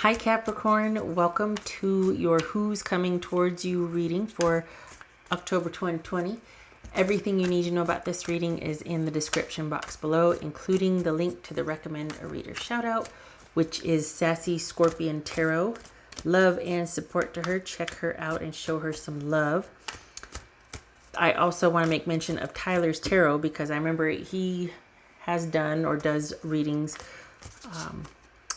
Hi Capricorn, welcome to your Who's Coming Towards You reading for October 2020. Everything you need to know about this reading is in the description box below, including the link to the Recommend a Reader shout out, which is Sassy Scorpion Tarot. Love and support to her. Check her out and show her some love. I also want to make mention of Tyler's Tarot because I remember he has done or does readings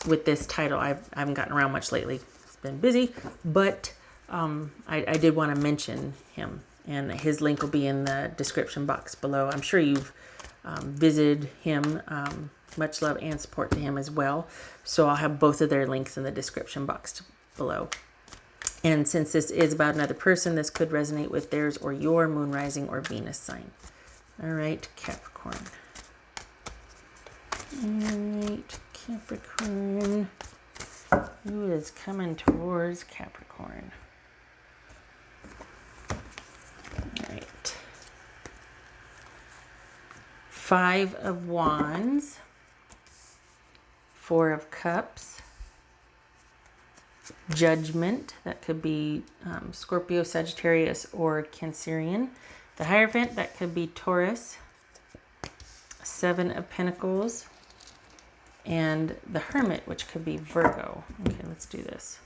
with this title. I haven't gotten around much lately. It's been busy, but I did want to mention him, and his link will be in the description box below. I'm sure you've visited him. Much love and support to him as well. So I'll have both of their links in the description box below. And since this is about another person, this could resonate with theirs or your moon, rising, or Venus sign. All right, Capricorn. All right, Capricorn. Who is coming towards Capricorn? All right. 5 of Wands. 4 of Cups. Judgment. That could be Scorpio, Sagittarius, or Cancerian. The Hierophant. That could be Taurus. 7 of Pentacles. And the Hermit, which could be Virgo. Okay, let's do this.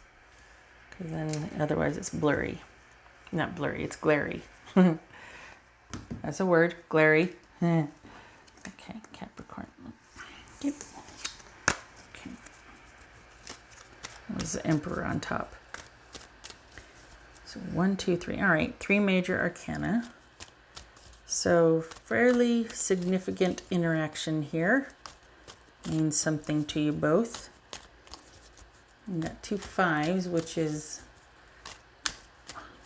Because then otherwise it's blurry. Not blurry, it's glary. That's a word, glary. Okay, Capricorn. Yep. Okay. There's the Emperor on top. So 1, 2, 3. All right, 3 major arcana. So fairly significant interaction here. Means something to you both. We've got 2 5s, which is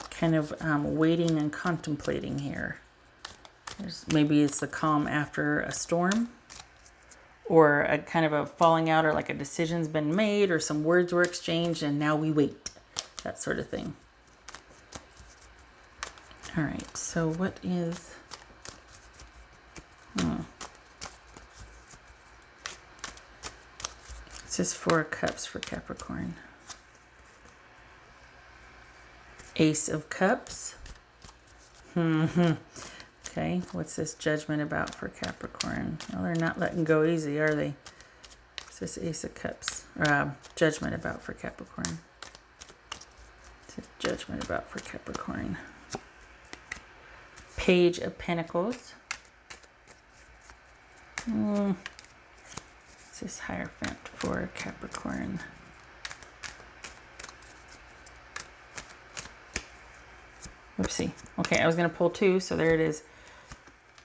kind of waiting and contemplating here. Maybe it's the calm after a storm, or a kind of a falling out, or like a decision's been made, or some words were exchanged and now we wait. That sort of thing. All right, so what is... This is 4 Cups for Capricorn. Ace of Cups. Okay, what's this Judgment about for Capricorn? Well, they're not letting go easy, are they? What's this Ace of Cups? Or Judgment about for Capricorn? What's this Judgment about for Capricorn? Page of Pentacles. This Hierophant for Capricorn. Whoopsie. Okay, I was going to pull 2, so there it is.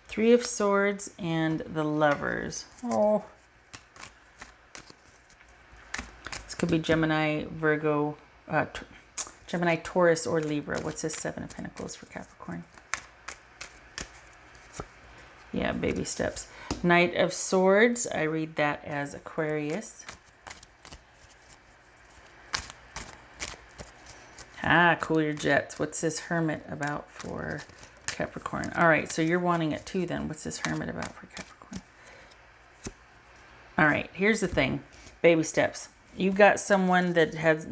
3 of Swords and the Lovers. Oh. This could be Gemini, Virgo, Gemini, Taurus, or Libra. What's this 7 of Pentacles for Capricorn? Yeah, baby steps. Knight of Swords, I read that as Aquarius. Cool your jets. What's this Hermit about for Capricorn? All right, so you're wanting it too then. What's this Hermit about for Capricorn? All right, here's the thing. Baby steps. You've got someone that has,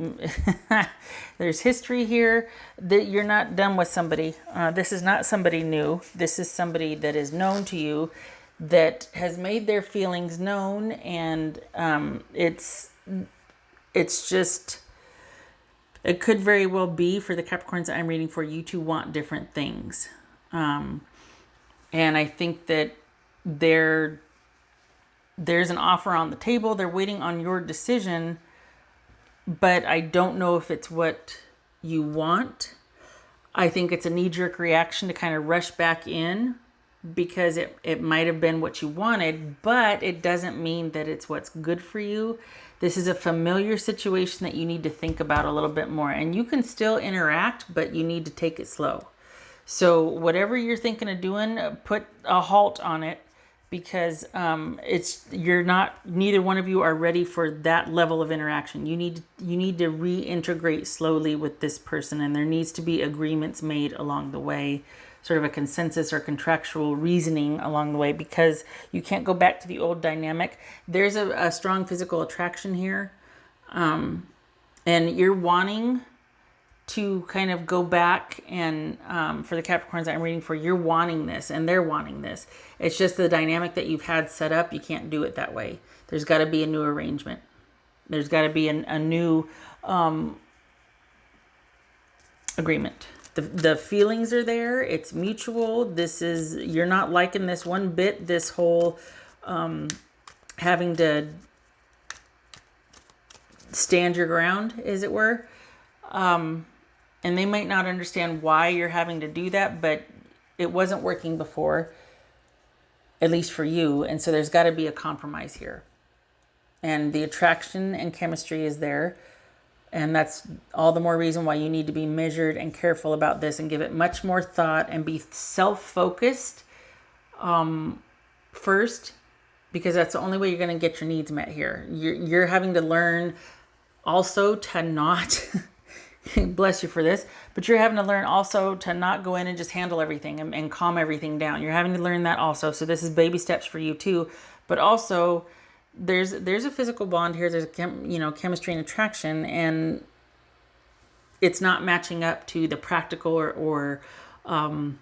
there's history here, that you're not done with somebody. This is not somebody new. This is somebody that is known to you, that has made their feelings known, and it's just, it could very well be for the Capricorns that I'm reading for, you two want different things. And I think that there's an offer on the table. They're waiting on your decision, but I don't know if it's what you want. I think it's a knee-jerk reaction to kind of rush back in because it might have been what you wanted, but it doesn't mean that it's what's good for you. This is a familiar situation that you need to think about a little bit more, and you can still interact, but you need to take it slow. So whatever you're thinking of doing, put a halt on it, because neither one of you are ready for that level of interaction. You need to reintegrate slowly with this person, and there needs to be agreements made along the way, sort of a consensus or contractual reasoning along the way, because you can't go back to the old dynamic. There's a strong physical attraction here. And you're wanting to kind of go back and for the Capricorns that I'm reading for, you're wanting this and they're wanting this. It's just the dynamic that you've had set up. You can't do it that way. There's got to be a new arrangement. There's got to be a new agreement. The feelings are there. It's mutual. You're not liking this one bit, this whole having to stand your ground, as it were. And they might not understand why you're having to do that, but it wasn't working before, at least for you. And so there's got to be a compromise here. And the attraction and chemistry is there. And that's all the more reason why you need to be measured and careful about this and give it much more thought and be self-focused first, because that's the only way you're going to get your needs met here. You're having to learn also to not... bless you for this, but you're having to learn also to not go in and just handle everything and calm everything down. You're having to learn that also. So this is baby steps for you too. But also there's a physical bond here. There's chemistry and attraction, and it's not matching up to the practical or the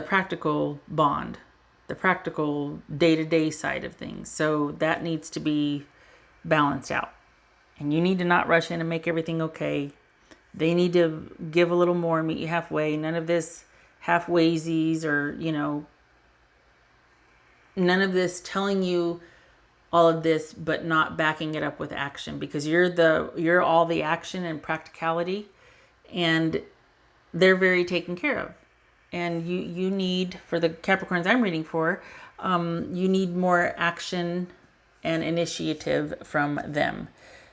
practical bond, the practical day-to-day side of things. So that needs to be balanced out. And you need to not rush in and make everything okay. They need to give a little more, meet you halfway. None of this halfwaysies or, none of this telling you all of this, but not backing it up with action, because you're all the action and practicality, and they're very taken care of. And you need, for the Capricorns I'm reading for, you need more action and initiative from them.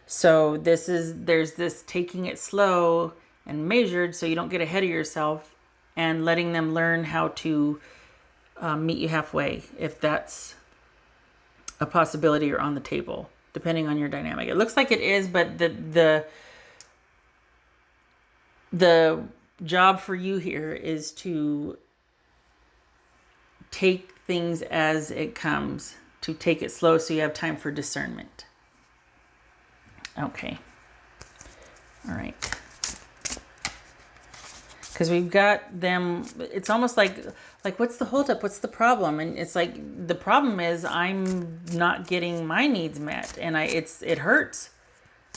So there's this taking it slow and measured so you don't get ahead of yourself, and letting them learn how to meet you halfway, if that's a possibility or on the table, depending on your dynamic. It looks like it is, but the job for you here is to take things as it comes, to take it slow so you have time for discernment. Okay. All right. Because we've got them, it's almost like what's the holdup? What's the problem? And it's like, the problem is I'm not getting my needs met, and it hurts,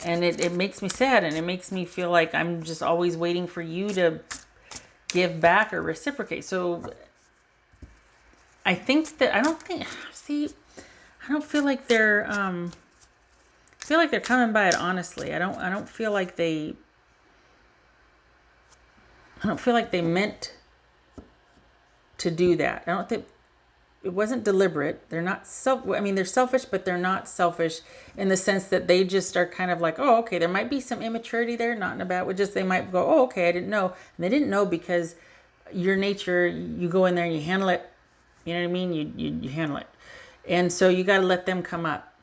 and it makes me sad, and it makes me feel like I'm just always waiting for you to give back or reciprocate. So I don't feel like they're coming by it honestly. I don't feel like they meant to do that. I don't think it wasn't deliberate. They're not they're selfish, but they're not selfish in the sense that they just are kind of like, oh, okay, there might be some immaturity there, not in a bad way. Just they might go, oh, okay, I didn't know. And they didn't know because your nature, you go in there and you handle it. You know what I mean? You handle it. And so you got to let them come up.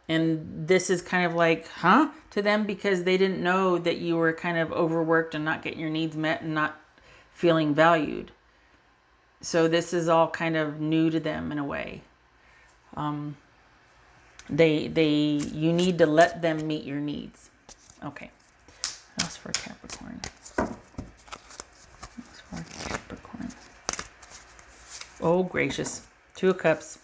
And this is kind of like, to them, because they didn't know that you were kind of overworked and not getting your needs met and not feeling valued. So this is all kind of new to them in a way. You need to let them meet your needs. Okay. What else for Capricorn? Oh, gracious. 2 of Cups.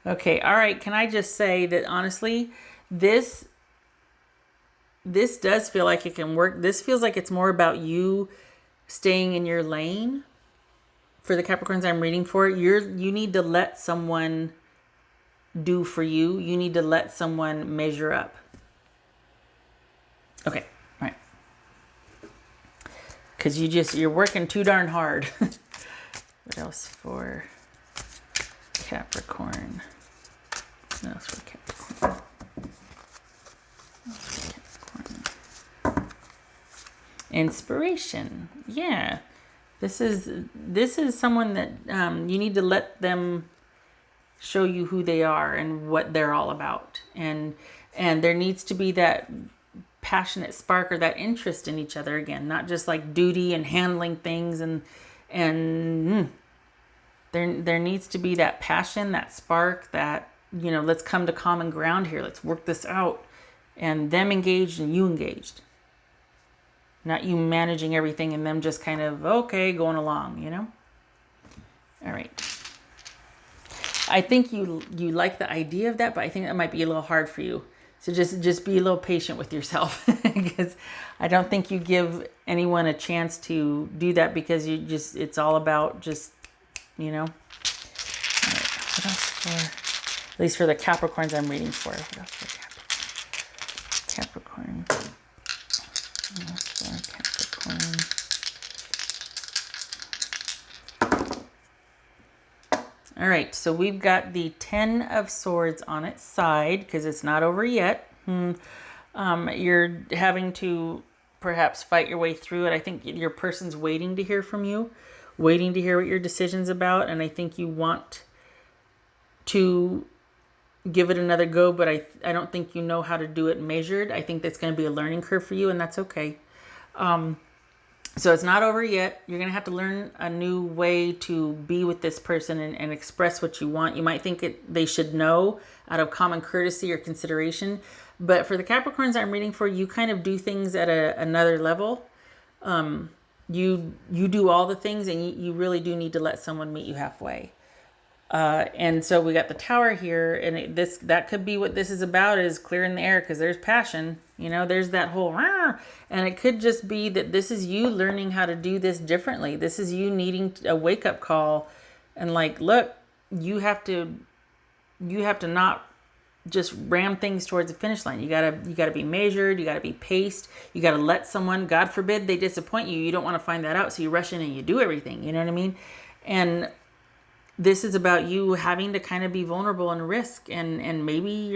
Okay, all right. Can I just say that honestly, this does feel like it can work. This feels like it's more about you staying in your lane. For the Capricorns I'm reading for, you need to let someone do for you. You need to let someone measure up. Okay, all right. Because you're working too darn hard. What else for Capricorn? What else for Capricorn? Inspiration. Yeah. This is someone that you need to let them show you who they are and what they're all about. And there needs to be that passionate spark or that interest in each other again, not just like duty and handling things, and there needs to be that passion, that spark, that, let's come to common ground here. Let's work this out. and them engaged and you engaged. Not you managing everything and them just kind of, okay, going along, you know? All right. I think you like the idea of that, but I think that might be a little hard for you. So just be a little patient with yourself because I don't think you give anyone a chance to do that because it's all about just, you know. All right, what else for, at least for the Capricorns I'm reading for. What else for Capricorn? What else for Capricorn? All right, so we've got the 10 of Swords on its side because it's not over yet. You're having to perhaps fight your way through it. I think your person's waiting to hear from you, waiting to hear what your decision's about, and I think you want to give it another go, but I don't think you know how to do it measured. I think that's going to be a learning curve for you, and that's okay. So it's not over yet. You're going to have to learn a new way to be with this person and express what you want. You might think they should know out of common courtesy or consideration. But for the Capricorns I'm reading for, you kind of do things at another level. You do all the things, and you really do need to let someone meet you halfway. And so we got the Tower here, and that could be what this is about, is clearing the air, because there's passion, you know, there's that whole, and it could just be that this is you learning how to do this differently. This is you needing a wake-up call, and like, look, you have to not just ram things towards the finish line. You gotta be measured. You gotta be paced. You gotta let someone, God forbid, they disappoint you. You don't want to find that out, so you rush in and you do everything. You know what I mean? And this is about you having to kind of be vulnerable and risk, and maybe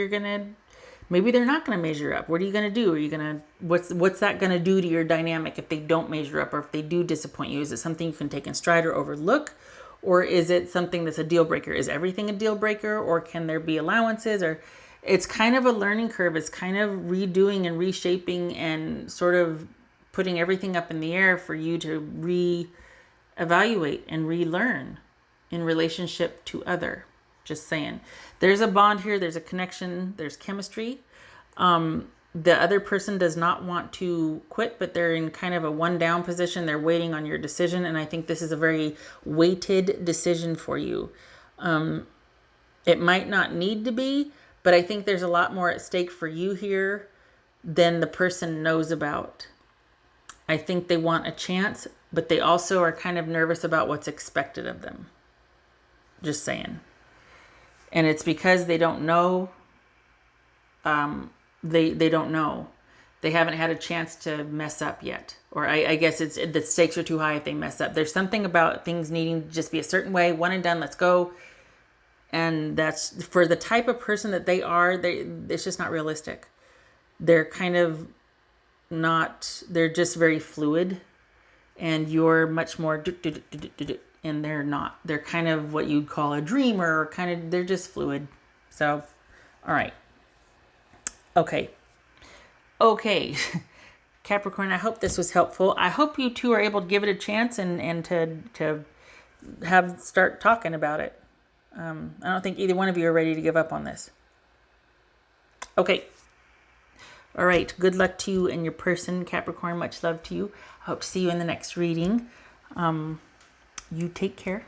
they're not gonna measure up. What are you gonna do? Are you gonna what's that gonna do to your dynamic if they don't measure up, or if they do disappoint you? Is it something you can take in stride or overlook? Or is it something that's a deal breaker? Is everything a deal breaker, or can there be allowances? Or it's kind of a learning curve. It's kind of redoing and reshaping and sort of putting everything up in the air for you to reevaluate and relearn in relationship to other. Just saying. There's a bond here. There's a connection. There's chemistry. The other person does not want to quit, but they're in kind of a one down position. They're waiting on your decision. And I think this is a very weighted decision for you. It might not need to be, but I think there's a lot more at stake for you here than the person knows about. I think they want a chance, but they also are kind of nervous about what's expected of them. Just saying. And it's because they don't know. They don't know. They haven't had a chance to mess up yet. Or I guess the stakes are too high if they mess up. There's something about things needing to just be a certain way. One and done, let's go. And that's, for the type of person that they are, it's just not realistic. They're kind of not, they're just very fluid. And you're much more, and they're not. They're kind of what you'd call a dreamer, or they're just fluid. So, all right. Okay. Capricorn, I hope this was helpful. I hope you two are able to give it a chance and to start talking about it. I don't think either one of you are ready to give up on this. Okay. All right. Good luck to you and your person, Capricorn. Much love to you. I hope to see you in the next reading. You take care.